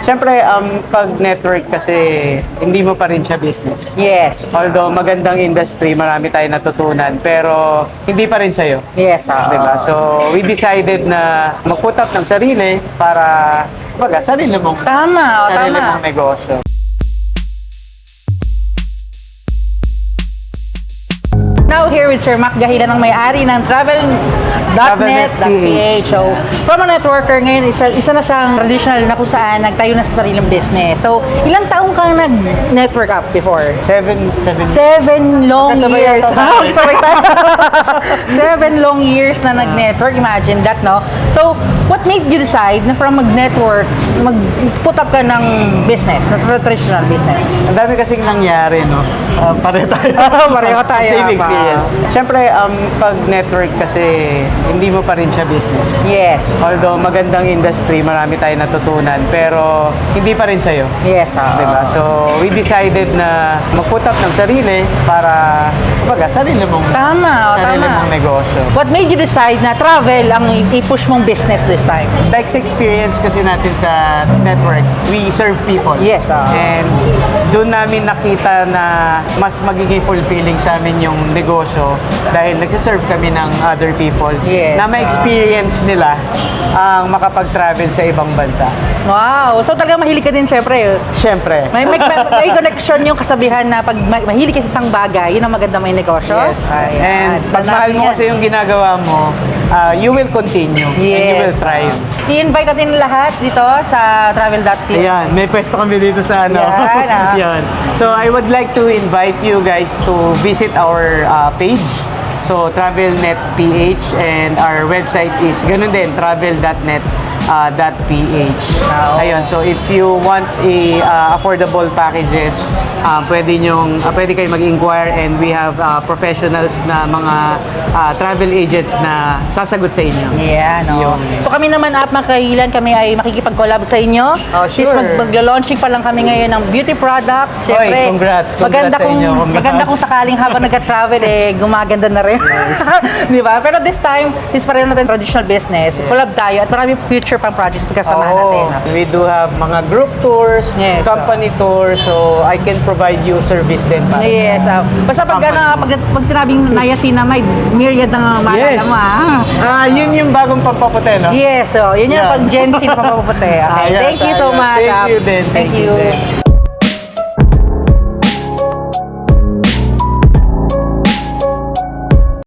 Siyempre, pag network kasi, hindi mo pa rin siya business. Yes. Although magandang industry, marami tayong natutunan, pero hindi pa rin sa'yo. Yes. Diba? So, we decided na mag-put up ng sarili para, sarili mong Tama. negosyo. Now here with Sir Mac Gahilan, ang may-ari ng Travel.net.ph. So, from a networker ngayon, isa na siyang traditional na kung saan nagtayo na sa sariling business. So, ilang taong kang nag-network up before? 7 long Kasabay years. yata tayo. Sorry tayo. 7 long years na nag-network. Imagine that, no? So, what made you decide na from mag-network, mag-put up ka ng business, na traditional business? Ang dami kasing nangyari, no? Pareho tayo. Pareho tayo. Same experience. Siyempre, pag network kasi, hindi mo pa rin siya business. Yes. Although magandang industry, marami tayong natutunan, pero hindi pa rin sa'yo. Yes. Diba? So, we decided na mag-put up ng sarili para, sarili mong negosyo. What made you decide na travel ang i-push mong business this time? Like sa experience kasi natin sa network, we serve people. Yes. And doon namin nakita na mas magiging fulfilling sa amin yung negosyo dahil nagsiserve kami ng other people Yes. na ma-experience nila ang makapag-travel sa ibang bansa. Wow! So talagang mahilig ka din syempre. Siyempre. May connection yung kasabihan na pag mahilig ka sa isang bagay, yun ang maganda may negosyo. Yes. Ayan. And pag mahal mo kasi yung ginagawa mo, you will continue. And you will thrive. I-invite natin lahat dito sa Travel.ph. Ayan, may pwesto kami dito sa ano. Yan, Yan. So I would like to invite you guys to visit our page. So Travel.net.ph, and our website is ganun din, travel.net.ph. Ayun, so if you want affordable packages, pwede kayo mag-inquire, and we have professionals na mga travel agents na sasagot sa inyo. Yeah, no. Yun. So kami naman at Makahilan, kami ay makikipag-collab sa inyo. Oh, sure. Since maglo-launching pa lang kami ngayon ng beauty products. Oy, Siyempre, congrats sa kung, inyo. Congrats. maganda kung sakaling habang nag-travel, gumaganda na rin. Di ba? Pero this time, since pareho natin traditional business, collab tayo at marami future pang projects pagkasamahan natin. We do have mga group tours, Yes. company tours, so I can provide you service din para Yes. Basta pag sinabing niacinamide, myriad ng maalala mo, yun yung bagong pampaputi, no? Yes, so yun yung Yeah. pag Gen Z pampaputi. Okay, Yes, thank you so much. Thank you din. Thank you.